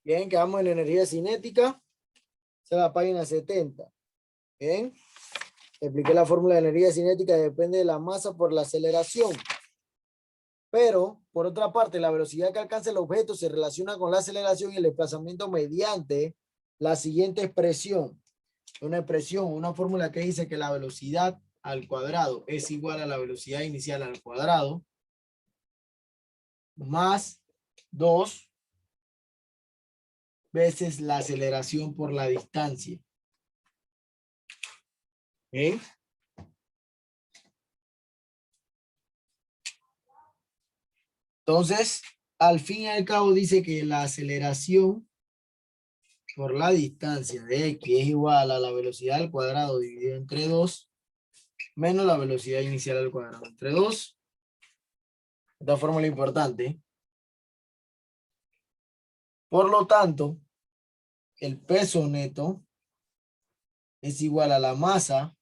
Bien, quedamos en energía cinética. Esa es la página 70. Bien. Expliqué la fórmula de energía cinética, depende de la masa por la aceleración. Pero, por otra parte, la velocidad que alcanza el objeto se relaciona con la aceleración y el desplazamiento mediante la siguiente expresión. Una fórmula que dice que la velocidad al cuadrado es igual a la velocidad inicial al cuadrado más 2 veces la aceleración por la distancia. ¿Bien? Entonces, al fin y al cabo dice que la aceleración por la distancia de x es igual a la velocidad al cuadrado dividido entre 2 menos la velocidad inicial al cuadrado entre 2. Esta fórmula es importante. Por lo tanto, el peso neto es igual a la masa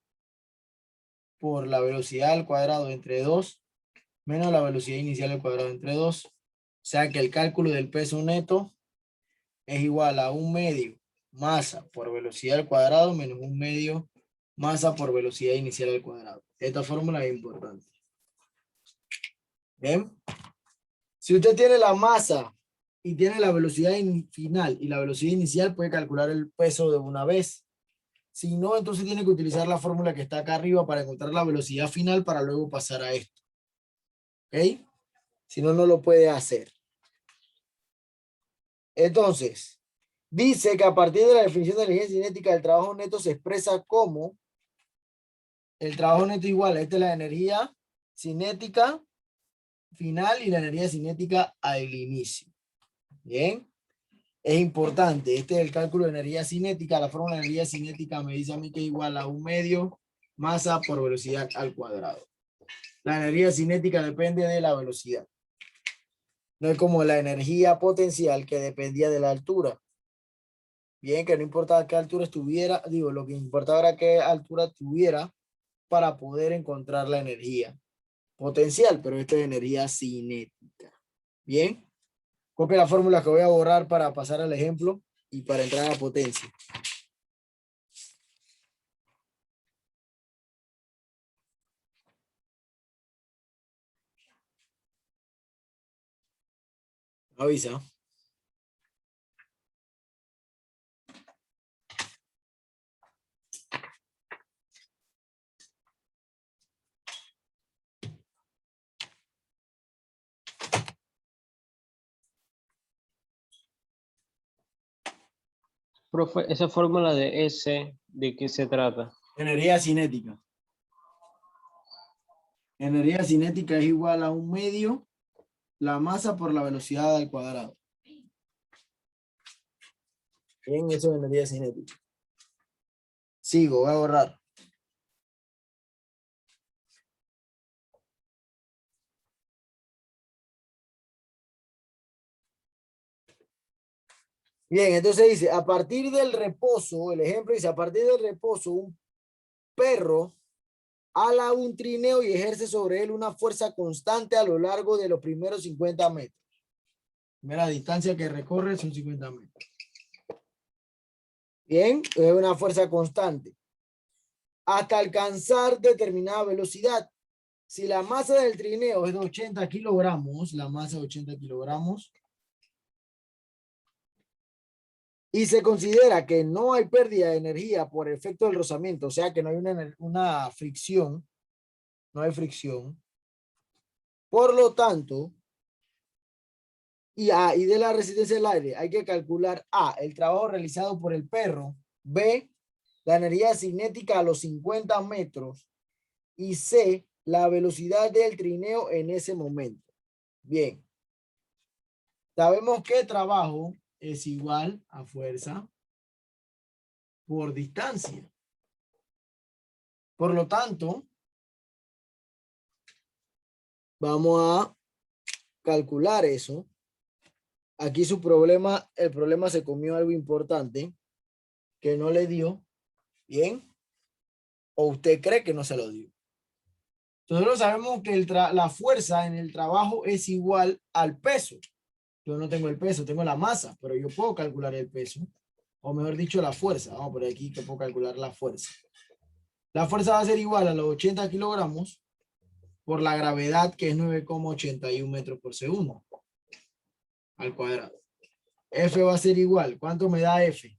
por la velocidad al cuadrado entre 2 menos la velocidad inicial al cuadrado entre 2. O sea que el cálculo del peso neto es igual a 1/2 masa por velocidad al cuadrado menos 1/2 masa por velocidad inicial al cuadrado. Esta fórmula es importante. ¿Bien? Si usted tiene la masa y tiene la velocidad final y la velocidad inicial, puede calcular el peso de una vez. Si no, entonces tiene que utilizar la fórmula que está acá arriba para encontrar la velocidad final para luego pasar a esto. ¿Ok? Si no, no lo puede hacer. Entonces, dice que a partir de la definición de energía cinética, el trabajo neto se expresa como el trabajo neto igual. Esta es la energía cinética final y la energía cinética al inicio. Bien. Es importante. Este es el cálculo de energía cinética. La fórmula de energía cinética me dice a mí que es igual a 1/2 masa por velocidad al cuadrado. La energía cinética depende de la velocidad. No es como la energía potencial que dependía de la altura. Bien, que no importaba qué altura estuviera, digo, lo que importaba era qué altura tuviera para poder encontrar la energía potencial, pero esta es energía cinética. Bien, copia la fórmula que voy a borrar para pasar al ejemplo y para entrar a potencia. Avisa. Profe, esa fórmula de S, ¿de qué se trata? Energía cinética. Energía cinética es igual a 1/2 la masa por la velocidad al cuadrado. Bien, eso es energía cinética. Sigo, voy a borrar. Bien, entonces dice, a partir del reposo, el ejemplo dice, a partir del reposo, un perro ala un trineo y ejerce sobre él una fuerza constante a lo largo de los primeros 50 metros. Primera distancia que recorre son 50 metros. Bien, es una fuerza constante. Hasta alcanzar determinada velocidad. Si la masa del trineo es de 80 kilogramos, la masa de 80 kilogramos, y se considera que no hay pérdida de energía por efecto del rozamiento, o sea que no hay una fricción, no hay fricción. Por lo tanto, y de la resistencia del aire, hay que calcular A, el trabajo realizado por el perro, B, la energía cinética a los 50 metros, y C, la velocidad del trineo en ese momento. Bien. Sabemos que trabajo es igual a fuerza por distancia. Por lo tanto, vamos a calcular eso. Aquí su problema, el problema se comió algo importante que no le dio. Bien. ¿O usted cree que no se lo dio? Nosotros sabemos que la fuerza en el trabajo es igual al peso. Yo no tengo el peso, tengo la masa, pero yo puedo calcular el peso. O mejor dicho, la fuerza. Vamos por aquí que puedo calcular la fuerza. La fuerza va a ser igual a los 80 kilogramos por la gravedad, que es 9,81 metros por segundo al cuadrado. F va a ser igual. ¿Cuánto me da F?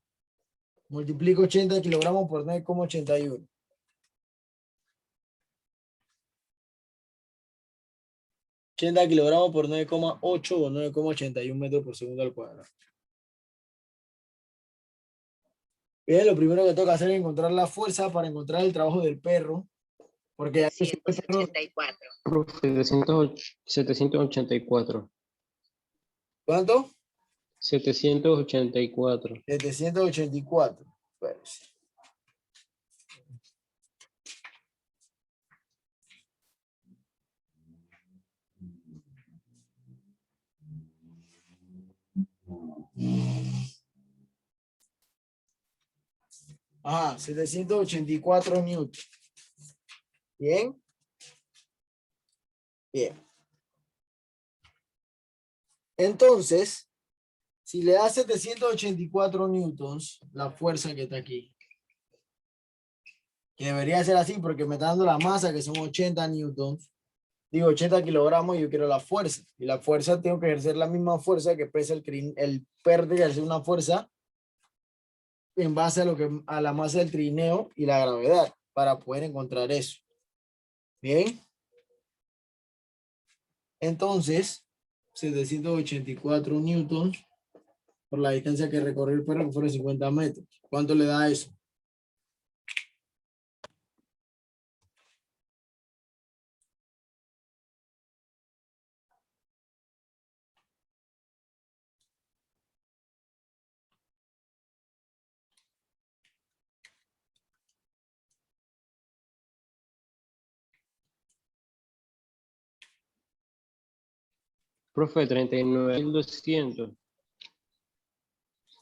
Multiplico 80 kilogramos por 9,81. 80 kilogramos por 9,8 o 9,81 metros por segundo al cuadrado. Bien, lo primero que toca hacer es encontrar la fuerza para encontrar el trabajo del perro. Porque ya que el perro, 784. Profe, 784. ¿cuánto? 784. 784. Pues, ajá, 784 newtons. Bien. Bien. Entonces, si le da 784 newtons, la fuerza que está aquí, que debería ser así porque me está dando la masa, que son 80 newtons, digo 80 kilogramos, yo quiero la fuerza. Y la fuerza tengo que ejercer la misma fuerza que pesa el perro, que ejerce una fuerza en base a la masa del trineo y la gravedad para poder encontrar eso. Bien. Entonces, 784 newtons por la distancia que recorrió el perro, que fueron 50 metros. ¿Cuánto le da eso? Profe, 39.200.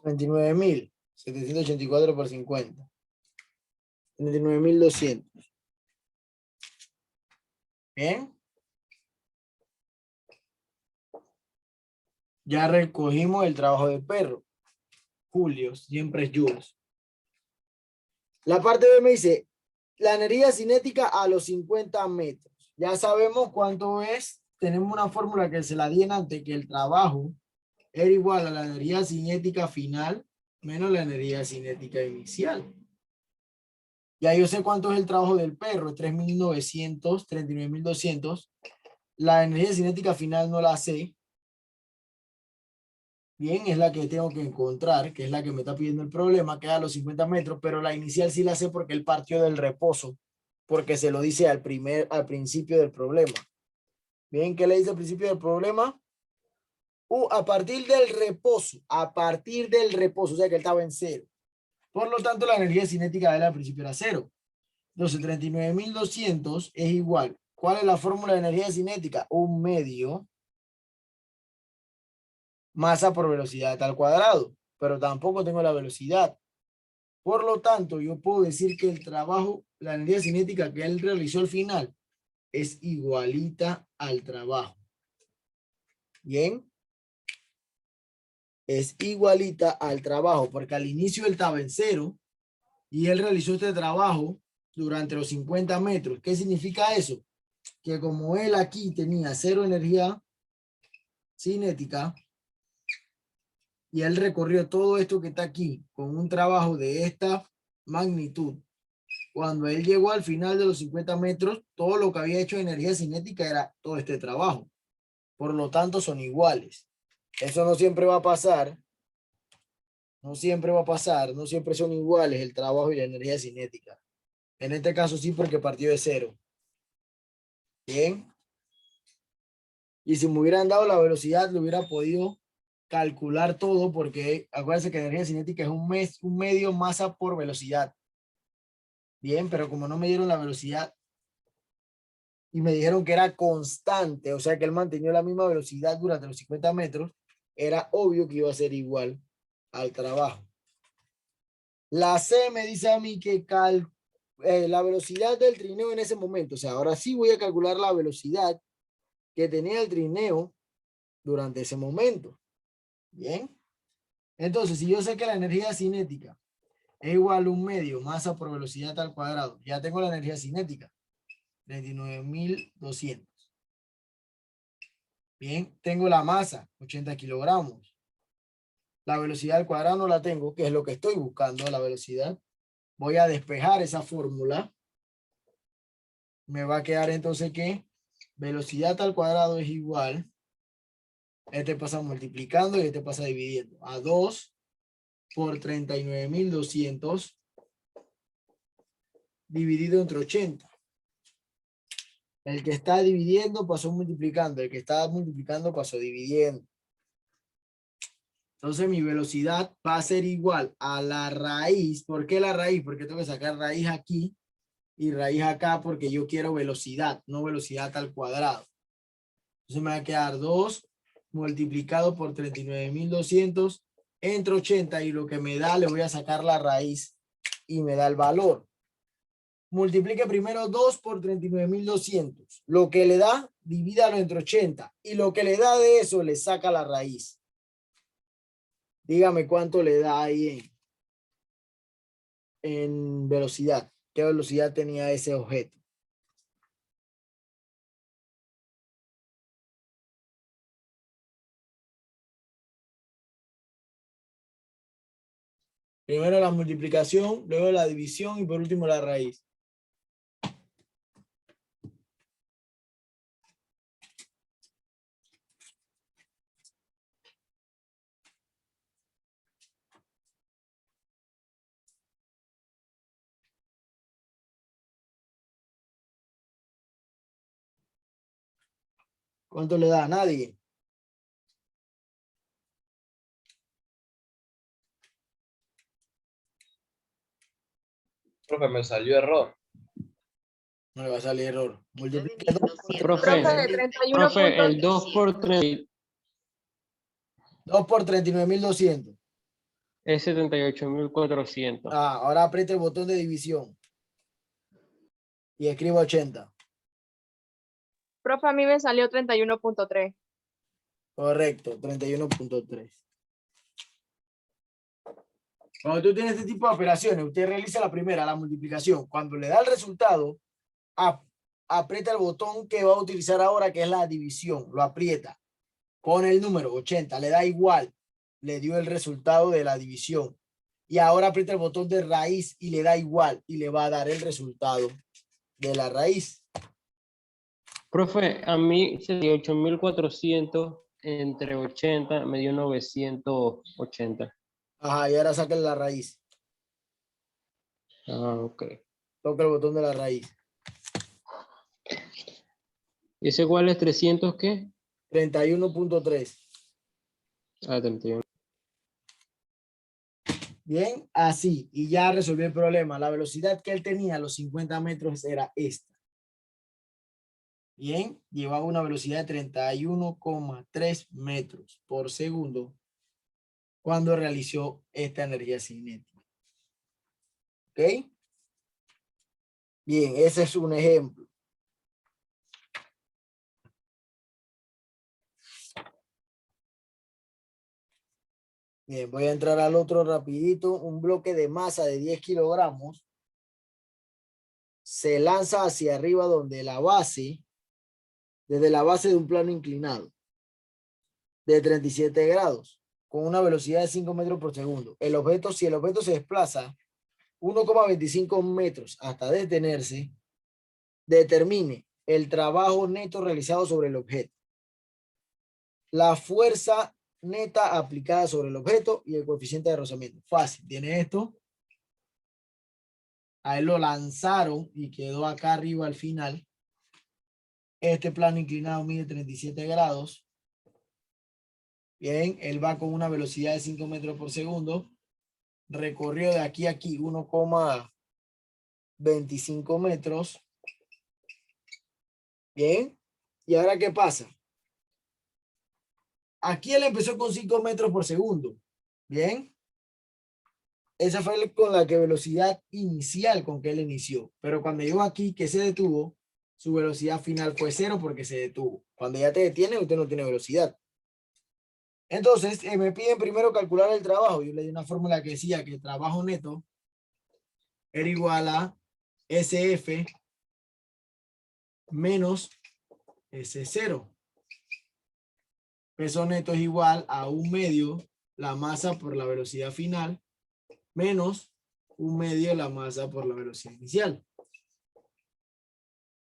29.784 por 50. 39.200. Bien. Ya recogimos el trabajo del perro. Julio, siempre es Jules. La parte B me dice, la energía cinética a los 50 metros. Ya sabemos cuánto es. Tenemos una fórmula que se la di en antes, que el trabajo era igual a la energía cinética final menos la energía cinética inicial. Ya yo sé cuánto es el trabajo del perro, 3.900, 39.200. La energía cinética final no la sé. Bien, es la que tengo que encontrar, que es la que me está pidiendo el problema, que es a los 50 metros, pero la inicial sí la sé porque él partió del reposo, porque se lo dice al principio del problema. Bien, ¿qué le dice al principio del problema? A partir del reposo, o sea que él estaba en cero. Por lo tanto, la energía cinética de él al principio era cero. Entonces, 39.200 es igual. ¿Cuál es la fórmula de energía cinética? Un medio masa por velocidad al cuadrado, pero tampoco tengo la velocidad. Por lo tanto, yo puedo decir que el trabajo, la energía cinética que él realizó al final es igualita al trabajo. Bien. Es igualita al trabajo, porque al inicio él estaba en cero y él realizó este trabajo durante los 50 metros. ¿Qué significa eso? Que como él aquí tenía cero energía cinética y él recorrió todo esto que está aquí con un trabajo de esta magnitud, cuando él llegó al final de los 50 metros, todo lo que había hecho de energía cinética era todo este trabajo. Por lo tanto, son iguales. Eso no siempre va a pasar. No siempre va a pasar. No siempre son iguales el trabajo y la energía cinética. En este caso sí, porque partió de cero. Bien. Y si me hubieran dado la velocidad, lo hubiera podido calcular todo, porque acuérdense que energía cinética es un medio masa por velocidad. Bien, pero como no me dieron la velocidad y me dijeron que era constante, o sea que él mantenía la misma velocidad durante los 50 metros, era obvio que iba a ser igual al trabajo. La C me dice a mí que la velocidad del trineo en ese momento, o sea, ahora sí voy a calcular la velocidad que tenía el trineo durante ese momento. Bien. Entonces, si yo sé que la energía cinética es igual a 1/2 masa por velocidad al cuadrado, ya tengo la energía cinética, 39.200. Bien, tengo la masa, 80 kilogramos. La velocidad al cuadrado no la tengo, que es lo que estoy buscando, la velocidad. Voy a despejar esa fórmula. Me va a quedar entonces que velocidad al cuadrado es igual. Este pasa multiplicando y este pasa dividiendo. A 2 por 39.200 dividido entre 80. El que está dividiendo pasó multiplicando. El que está multiplicando pasó dividiendo. Entonces mi velocidad va a ser igual a la raíz. ¿Por qué la raíz? Porque tengo que sacar raíz aquí y raíz acá porque yo quiero velocidad, no velocidad al cuadrado. Entonces me va a quedar 2 multiplicado por 39.200 entre 80 y lo que me da le voy a sacar la raíz y me da el valor. Multiplique primero 2 por 39.200. Lo que le da, divídalo entre 80 y lo que le da de eso le saca la raíz. Dígame cuánto le da ahí en velocidad. ¿Qué velocidad tenía ese objeto? Primero la multiplicación, luego la división y por último la raíz. ¿Cuánto le da? Nadie. Profe, me salió error. No le va a salir error. Multiplique 2 por Profe, 39.200. profe, el 2 por 3 2 por 39.200. es 78.400. Ah, ahora apriete el botón de división. Y escriba 80. Profe, a mí me salió 31.3. Correcto, 31.3. Cuando tú tienes este tipo de operaciones, usted realiza la primera, la multiplicación. Cuando le da el resultado, aprieta el botón que va a utilizar ahora, que es la división. Lo aprieta. Pone el número 80, le da igual. Le dio el resultado de la división. Y ahora aprieta el botón de raíz y le da igual. Y le va a dar el resultado de la raíz. Profe, a mí 78.400 entre 80 me dio 980. Ajá, y ahora saca la raíz. Ah, ok. Toca el botón de la raíz. ¿Y ese igual es 300 qué? 31.3. Ah, 31. Bien, así. Y ya resolvió el problema. La velocidad que él tenía a los 50 metros era esta. Bien, llevaba una velocidad de 31,3 metros por segundo cuando realizó esta energía cinética. ¿Ok? Bien, ese es un ejemplo. Bien, voy a entrar al otro rapidito. Un bloque de masa de 10 kilogramos se lanza hacia arriba desde la base de un plano inclinado de 37 grados con una velocidad de 5 metros por segundo. Si el objeto se desplaza 1,25 metros hasta detenerse, determine el trabajo neto realizado sobre el objeto, la fuerza neta aplicada sobre el objeto y el coeficiente de rozamiento. Fácil, tiene esto. A él lo lanzaron y quedó acá arriba al final. Este plano inclinado mide 37 grados. Bien, él va con una velocidad de 5 metros por segundo. Recorrió de aquí a aquí 1,25 metros. Bien, ¿y ahora qué pasa? Aquí él empezó con 5 metros por segundo. Bien. Esa fue con la velocidad inicial con que él inició. Pero cuando llegó aquí, que se detuvo, su velocidad final fue 0 porque se detuvo. Cuando ya te detiene, usted no tiene velocidad. Entonces, me piden primero calcular el trabajo. Yo le di una fórmula que decía que el trabajo neto era igual a SF menos S0. Peso neto es igual a 1/2 la masa por la velocidad final menos 1/2 la masa por la velocidad inicial.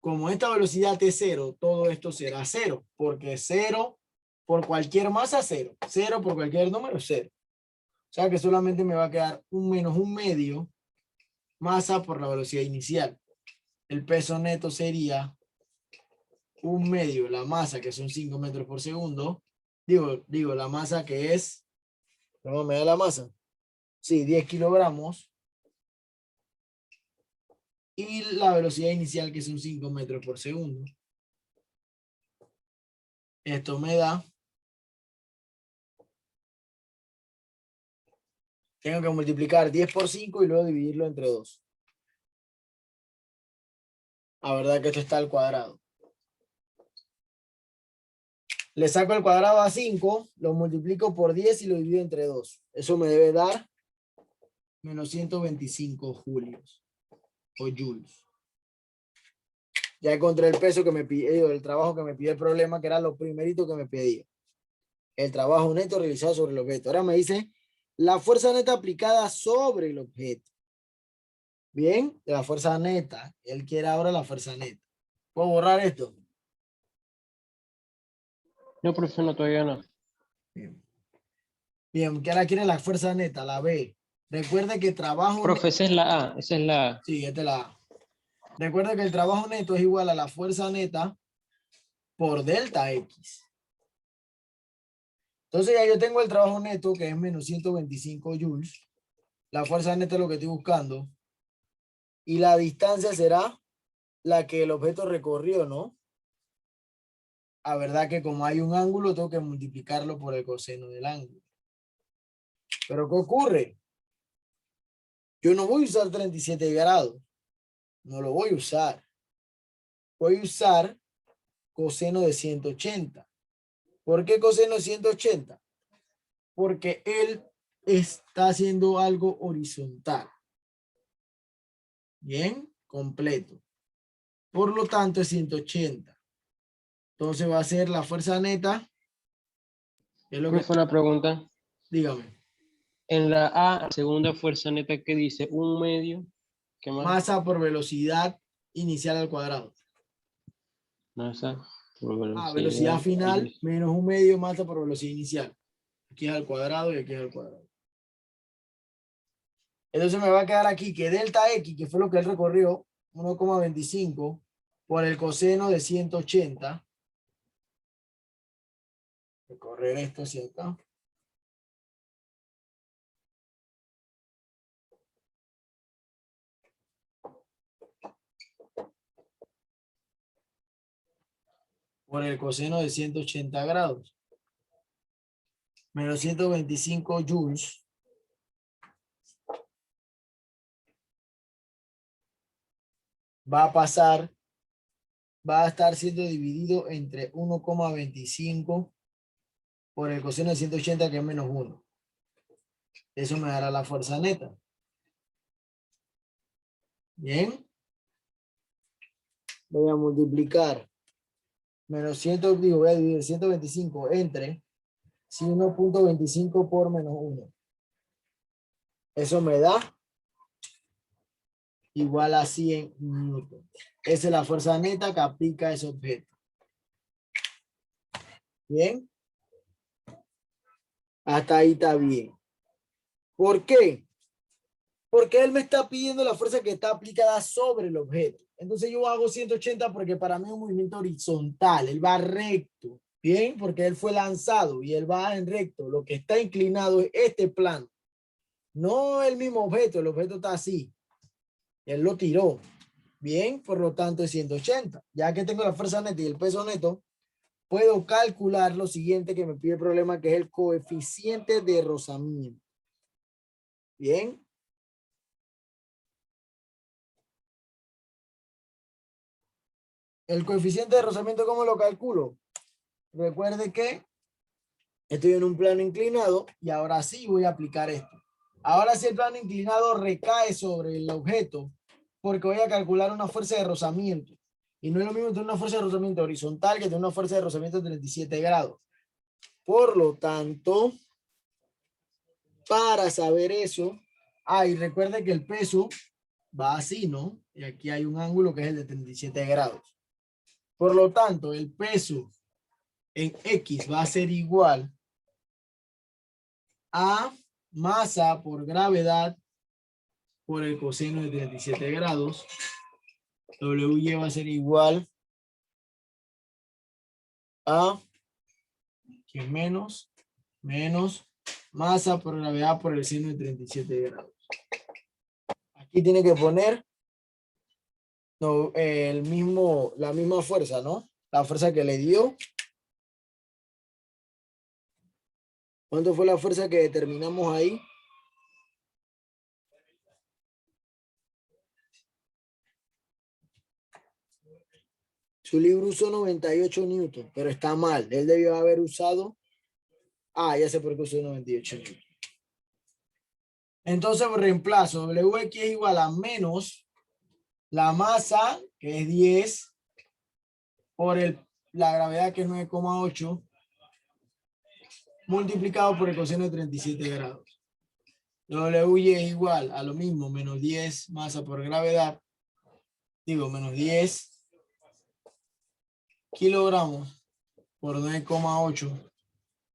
Como esta velocidad es 0, todo esto será 0, porque 0 por cualquier masa, 0. 0 por cualquier número, 0. O sea que solamente me va a quedar 1 menos 1/2 masa por la velocidad inicial. El peso neto sería 1/2 la masa, que son 5 metros por segundo. Digo, la masa que es, ¿cómo me da la masa? Sí, 10 kilogramos. Y la velocidad inicial, que son 5 metros por segundo. Esto me da, tengo que multiplicar 10 por 5 y luego dividirlo entre 2. La verdad que esto está al cuadrado. Le saco el cuadrado a 5, lo multiplico por 10 y lo divido entre 2. Eso me debe dar menos 125 julios o joules. Ya encontré el peso que me pidió, el trabajo que me pidió el problema, que era lo primerito que me pedía. El trabajo neto realizado sobre el objeto. Ahora me dice la fuerza neta aplicada sobre el objeto. Bien, de la fuerza neta. Él quiere ahora la fuerza neta. ¿Puedo borrar esto? No, profe, no, todavía no. Bien. Bien, que ahora quiere la fuerza neta, la B. Recuerde que trabajo Profe, esa es la A, esa es la A. Sí, esta es la A. Recuerda que el trabajo neto es igual a la fuerza neta por delta X. Entonces ya yo tengo el trabajo neto, que es menos 125 joules. La fuerza neta es lo que estoy buscando. Y la distancia será la que el objeto recorrió, ¿no? La verdad que como hay un ángulo, tengo que multiplicarlo por el coseno del ángulo. Pero ¿qué ocurre? Yo no voy a usar 37 grados. No lo voy a usar. Voy a usar coseno de 180. ¿Por qué coseno de 180? Porque él está haciendo algo horizontal. Bien, completo. Por lo tanto, es 180. Entonces va a ser la fuerza neta. Es lo que, Profe, una pregunta. dígame. En la A, segunda fuerza neta, ¿qué dice? 1/2. ¿Qué más? Masa por velocidad inicial al cuadrado. Masa por velocidad. Velocidad final menos 1/2 masa por velocidad inicial. Aquí es al cuadrado y aquí es al cuadrado. Entonces me va a quedar aquí que delta X, que fue lo que él recorrió, 1,25 por el coseno de 180. Recorrer esto hacia acá. Por el coseno de 180 grados. Menos 125 joules. Va a pasar, va a estar siendo dividido entre 1,25 por el coseno de 180, que es menos 1. Eso me dará la fuerza neta. Bien. Voy a multiplicar menos 100, digo, voy a dividir 125 entre 1.25 por menos 1. Eso me da igual a 100 newtons. Esa es la fuerza neta que aplica ese objeto. Bien. Hasta ahí está bien. ¿Por qué? Porque él me está pidiendo la fuerza que está aplicada sobre el objeto. Entonces yo hago 180 porque para mí es un movimiento horizontal. Él va recto. Bien, porque él fue lanzado y él va en recto. Lo que está inclinado es este plano. No el mismo objeto. El objeto está así. Él lo tiró. Bien, por lo tanto es 180. Ya que tengo la fuerza neta y el peso neto, puedo calcular lo siguiente que me pide el problema, que es el coeficiente de rozamiento. Bien. El coeficiente de rozamiento, ¿cómo lo calculo? Recuerde que Estoy en un plano inclinado y ahora sí voy a aplicar esto. Ahora sí el plano inclinado recae sobre el objeto porque voy a calcular una fuerza de rozamiento. Y no es lo mismo tener una fuerza de rozamiento horizontal que tener una fuerza de rozamiento de 37 grados. Por lo tanto, para saber eso, y recuerde que el peso va así, ¿no? Y aquí hay un ángulo que es el de 37 grados. Por lo tanto, el peso en X va a ser igual a masa por gravedad por el coseno de 37 grados. WY va a ser igual a que menos masa por gravedad por el seno de 37 grados. Aquí tiene que poner la misma fuerza, ¿no? La fuerza que le dio. ¿Cuánto fue la fuerza que determinamos ahí? Su libro usó 98 newton, pero está mal. Él debió haber usado... ya sé por qué usó 98 newton. Entonces reemplazo. WX es igual a menos la masa, que es 10, por la gravedad, que es 9,8, multiplicado por el coseno de 37 grados. WY es igual a lo mismo, menos 10 masa por gravedad. Digo, menos 10 kilogramos por 9,8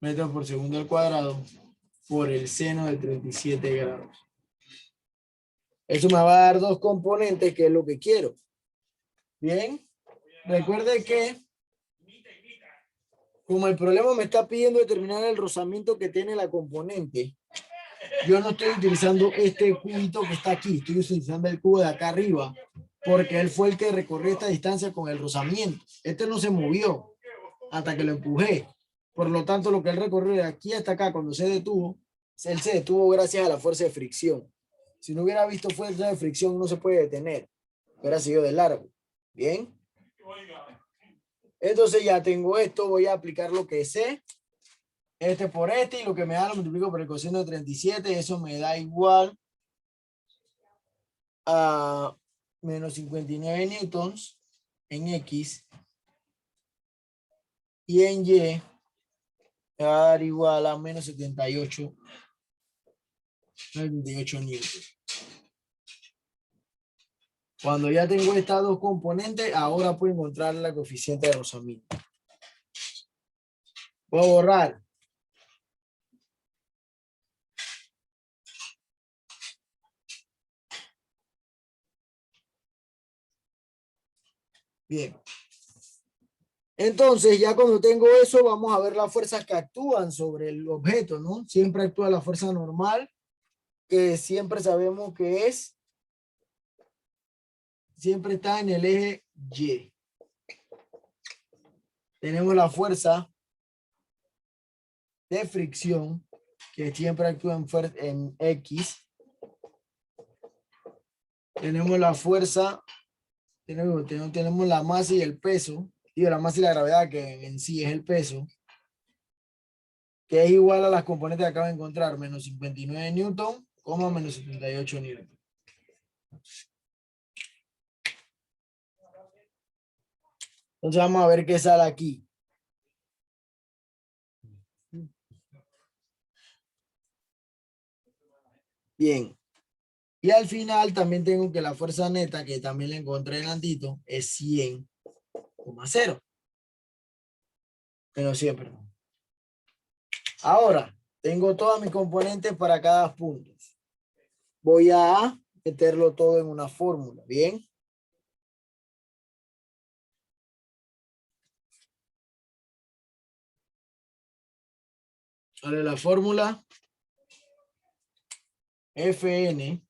metros por segundo al cuadrado por el seno de 37 grados. Eso me va a dar dos componentes, que es lo que quiero. Bien. Recuerde que como el problema me está pidiendo determinar el rozamiento que tiene la componente, yo no estoy utilizando este cubito que está aquí, estoy utilizando el cubo de acá arriba, porque él fue el que recorrió esta distancia con el rozamiento. Este no se movió hasta que lo empujé. Por lo tanto, lo que él recorrió de aquí hasta acá, cuando se detuvo, él se detuvo gracias a la fuerza de fricción. Si no hubiera visto fuerza de fricción, no se puede detener. Hubiera seguido de largo. Bien. Entonces ya tengo esto, voy a aplicar lo que sé. Este por este, y lo que me da lo multiplico por el coseno de 37. Eso me da igual a menos 59 newtons en X. Y en Y me va a dar igual a menos 78 newtons. Cuando ya tengo estas dos componentes, ahora puedo encontrar la coeficiente de rozamiento. Voy a borrar. Bien. Entonces, ya cuando tengo eso, vamos a ver las fuerzas que actúan sobre el objeto, ¿no? Siempre actúa la fuerza normal, que siempre sabemos que siempre está en el eje Y. Tenemos la fuerza de fricción, que siempre actúa en X. Tenemos la fuerza, tenemos la masa y el peso, digo, la masa y la gravedad, que en sí es el peso, que es igual a las componentes que acabo de encontrar, menos 59 newton, menos 78 newton. Entonces vamos a ver qué sale aquí. Bien. Y al final también tengo que la fuerza neta, que también la encontré en Antito, es 100,0. Pero siempre. Ahora, tengo todas mis componentes para cada punto. Voy a meterlo todo en una fórmula. Bien. Sale la fórmula. Fn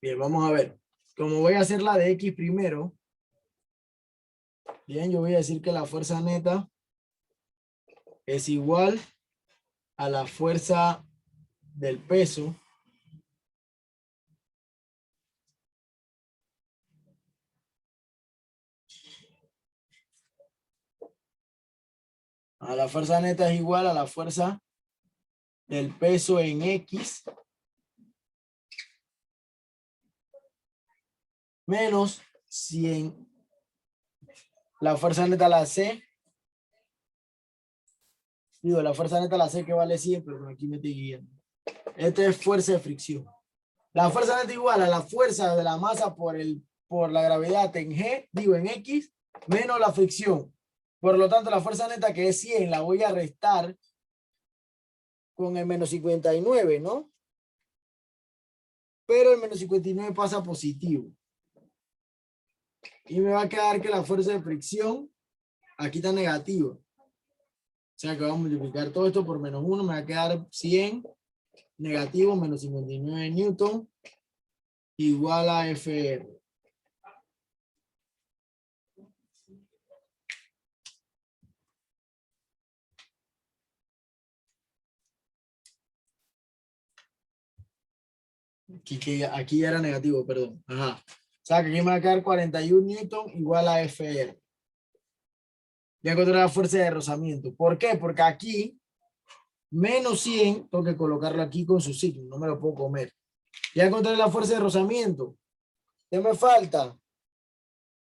Bien, vamos a ver. Como voy a hacer la de X primero, bien, yo voy a decir que la fuerza neta es igual a la fuerza del peso a la fuerza neta es igual a la fuerza del peso en X menos 100. La fuerza neta la C. Digo, la fuerza neta la C que vale 100, pero aquí me estoy guiando. Esta es fuerza de fricción. La fuerza neta igual a la fuerza de la masa por la gravedad en G, digo en X, menos la fricción. Por lo tanto, la fuerza neta que es 100 la voy a restar con el menos 59, ¿no? Pero el menos 59 pasa positivo. Y me va a quedar que la fuerza de fricción aquí está negativa. O sea que vamos a multiplicar todo esto por menos 1, me va a quedar 100 negativo menos 59 newton igual a FR. Aquí ya era negativo, perdón. Ajá. O sea que aquí me va a quedar 41 newton igual a FR. Ya encontré la fuerza de rozamiento. ¿Por qué? Porque aquí menos 100, tengo que colocarlo aquí con su signo, no me lo puedo comer. Ya encontré la fuerza de rozamiento. ¿Qué me falta?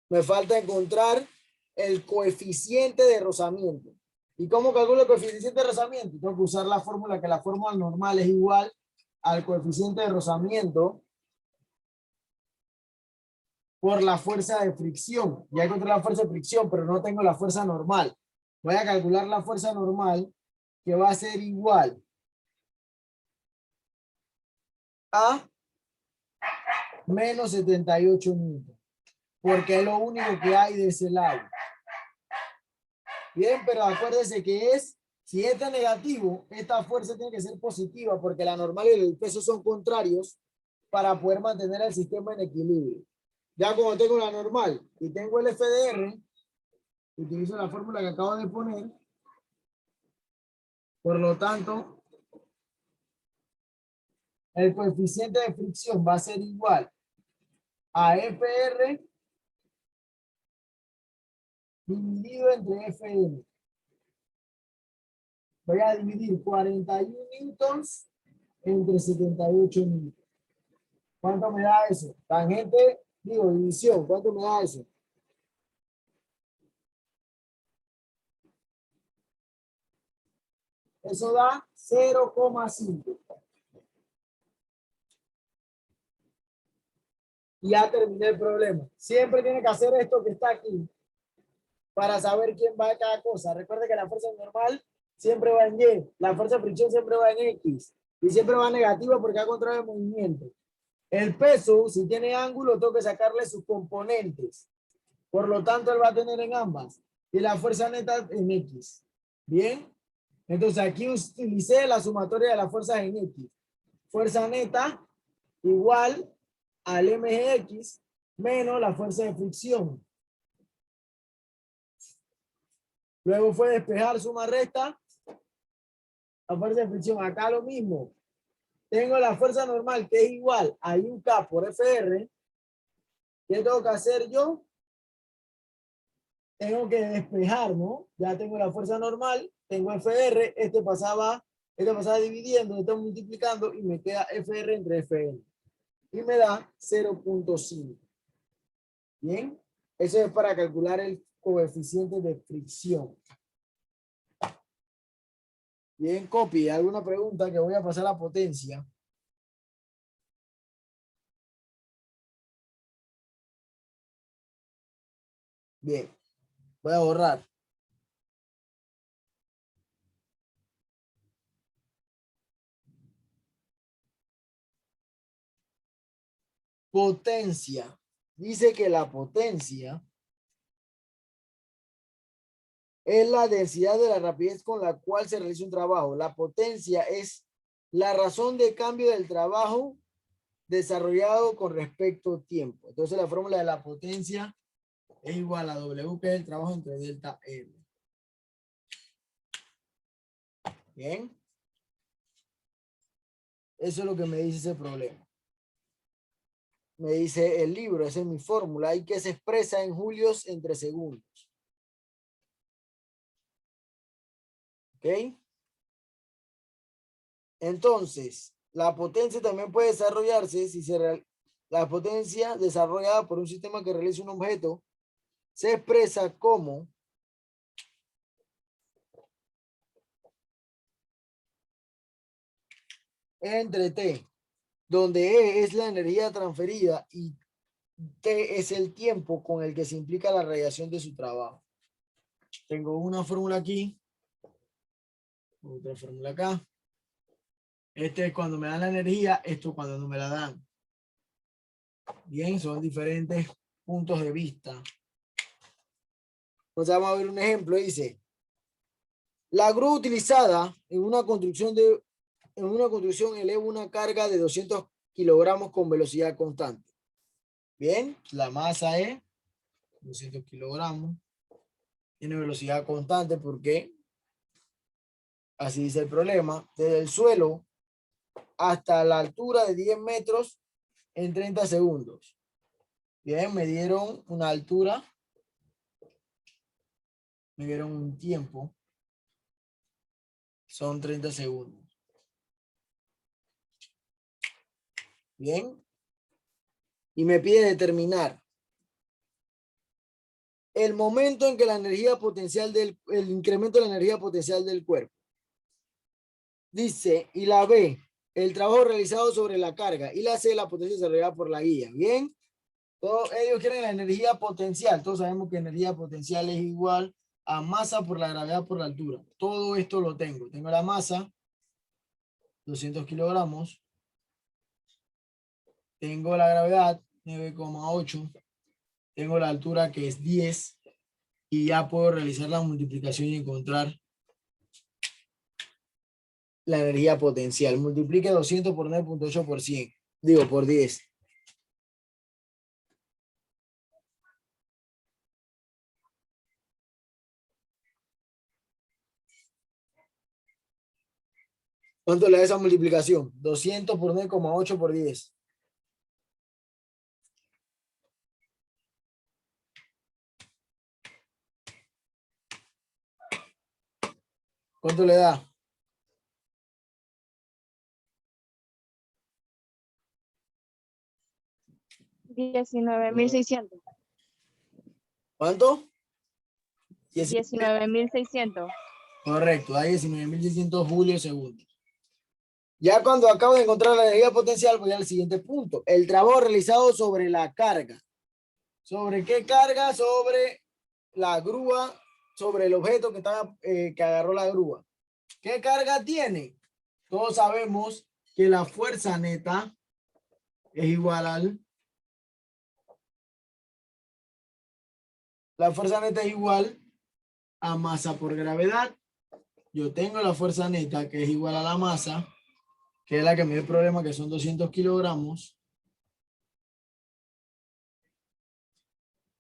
Me falta encontrar el coeficiente de rozamiento. ¿Y cómo calculo el coeficiente de rozamiento? Tengo que usar la fórmula, que la fórmula normal es igual al coeficiente de rozamiento por la fuerza de fricción. Ya encontré la fuerza de fricción, pero no tengo la fuerza normal. Voy a calcular la fuerza normal, que va a ser igual a menos 78 newton, porque es lo único que hay de ese lado. Bien, pero acuérdese que si este es negativo, esta fuerza tiene que ser positiva, porque la normal y el peso son contrarios para poder mantener el sistema en equilibrio. Ya como tengo la normal y tengo el FDR, utilizo la fórmula que acabo de poner. Por lo tanto, el coeficiente de fricción va a ser igual a FR dividido entre FM. Voy a dividir 41 newtons entre 78 newtons. ¿Cuánto me da eso? Tangente, digo, división. ¿Cuánto me da eso? Eso da 0,5. Y ya terminé el problema. Siempre tiene que hacer esto que está aquí para saber quién va a cada cosa. Recuerde que la fuerza normal siempre va en Y. La fuerza de fricción siempre va en X. Y siempre va negativa porque va contra el movimiento. El peso, si tiene ángulo, tengo que sacarle sus componentes. Por lo tanto, él va a tener en ambas. Y la fuerza neta en X. ¿Bien? Entonces, aquí utilicé la sumatoria de las fuerzas en X. Fuerza neta igual al mgx menos la fuerza de fricción. Luego fue despejar, suma, resta. La fuerza de fricción. Acá lo mismo. Tengo la fuerza normal que es igual a UK por FR. ¿Qué tengo que hacer yo? Tengo que despejar, ¿no? Ya tengo la fuerza normal, tengo FR, este pasaba dividiendo, estoy multiplicando y me queda FR entre FN. Y me da 0,5. Bien, eso es para calcular el coeficiente de fricción. Bien, copy. ¿Alguna pregunta? Que voy a pasar a potencia. Bien, voy a borrar. Potencia. Dice que la potencia es la densidad de la rapidez con la cual se realiza un trabajo. La potencia es la razón de cambio del trabajo desarrollado con respecto al tiempo. Entonces la fórmula de la potencia es igual a W, que es el trabajo entre delta R. Bien. Eso es lo que me dice ese problema. Me dice el libro, esa es mi fórmula, y que se expresa en julios entre segundos. ¿Ok? Entonces, la potencia también puede desarrollarse si la potencia desarrollada por un sistema que realiza un objeto se expresa como entre T, donde E es la energía transferida y T es el tiempo con el que se implica la radiación de su trabajo. Tengo una fórmula aquí, otra fórmula acá. Este es cuando me dan la energía, esto cuando no me la dan. Bien, son diferentes puntos de vista. Entonces vamos a ver un ejemplo. Dice, la grúa utilizada en una construcción eleva una carga de 200 kilogramos con velocidad constante. Bien, la masa es 200 kilogramos. Tiene velocidad constante porque así dice el problema. Desde el suelo hasta la altura de 10 metros en 30 segundos. Bien, me dieron una altura. Me dieron un tiempo. Son 30 segundos. Bien. Y me pide determinar el momento en que la energía potencial el incremento de la energía potencial del cuerpo. Dice, y la B, el trabajo realizado sobre la carga. Y la C, la potencia desarrollada por la guía. Bien. Todos ellos quieren la energía potencial. Todos sabemos que energía potencial es igual a masa por la gravedad por la altura. Todo esto lo tengo. Tengo la masa, 200 kilogramos. Tengo la gravedad, 9,8. Tengo la altura que es 10. Y ya puedo realizar la multiplicación y encontrar la energía potencial. Multiplique 200 por 9,8 por 100. Digo, por 10. ¿Cuánto le da esa multiplicación? 200 por 9,8 por 10. ¿Cuánto le da? $19,600. ¿Cuánto? 19,600. Correcto, da 19.600 julios segundos. Ya cuando acabo de encontrar la energía potencial, voy al siguiente punto. El trabajo realizado sobre la carga. ¿Sobre qué carga? Sobre la grúa, sobre el objeto que agarró la grúa. ¿Qué carga tiene? Todos sabemos que la fuerza neta es igual la fuerza neta es igual a masa por gravedad. Yo tengo la fuerza neta que es igual a la masa, que es la que me dio el problema, que son 200 kilogramos.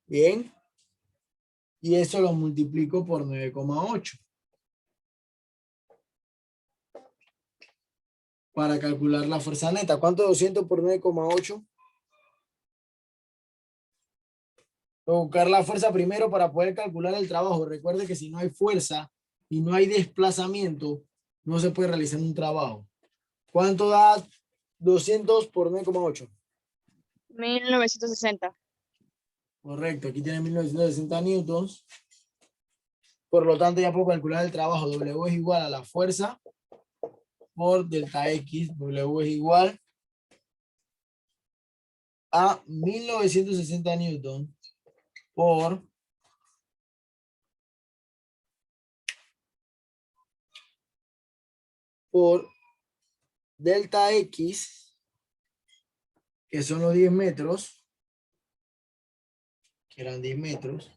Bien. Y eso lo multiplico por 9,8. Para calcular la fuerza neta. ¿Cuánto es 200 por 9,8? Voy a buscar la fuerza primero para poder calcular el trabajo. Recuerde que si no hay fuerza y no hay desplazamiento, no se puede realizar un trabajo. ¿Cuánto da 200 por 9,8? 1960. Correcto, aquí tiene 1960 newtons. Por lo tanto, ya puedo calcular el trabajo. W es igual a la fuerza por delta X. W es igual a 1960 newtons por delta X, que son los 10 metros, que eran 10 metros.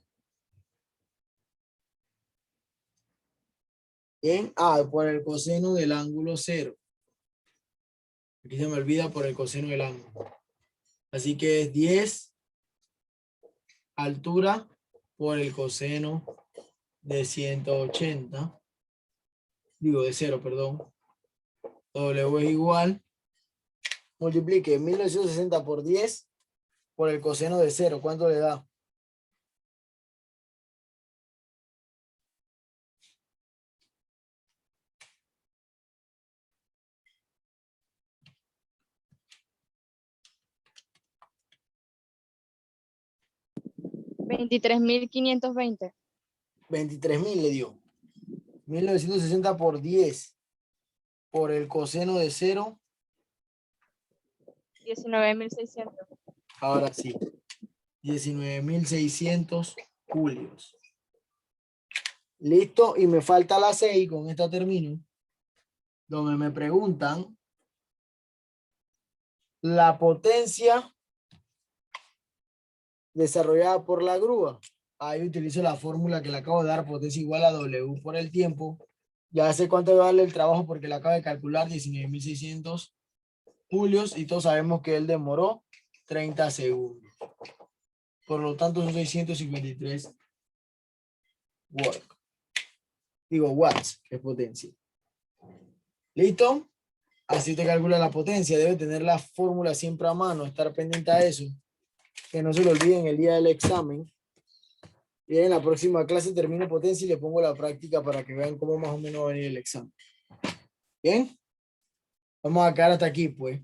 En A, por el coseno del ángulo 0. Aquí se me olvida por el coseno del ángulo. Así que es 10 altura por el coseno de 180. Digo de 0, perdón. W es igual Multiplique 1960 por 10 por el coseno de 0. ¿Cuánto le da? $23,520. 23.000 le dio. 1960 por 10 por el coseno de 0. 19,600. Ahora sí. 19.600 julios. Listo. Y me falta la 6. Con esta termino. Donde me preguntan la potencia desarrollada por la grúa. Ahí utilizo la fórmula que le acabo de dar, potencia igual a W por el tiempo. Ya sé cuánto vale el trabajo porque le acabo de calcular 19.600 julios y todos sabemos que él demoró 30 segundos. Por lo tanto son 653 watts, que es potencia. ¿Listo? Así te calcula la potencia. Debe tener la fórmula siempre a mano, estar pendiente a eso. Que no se lo olviden el día del examen. Y en la próxima clase termino potencia y le pongo la práctica para que vean cómo más o menos va a venir el examen. ¿Bien? Vamos a quedar hasta aquí, pues.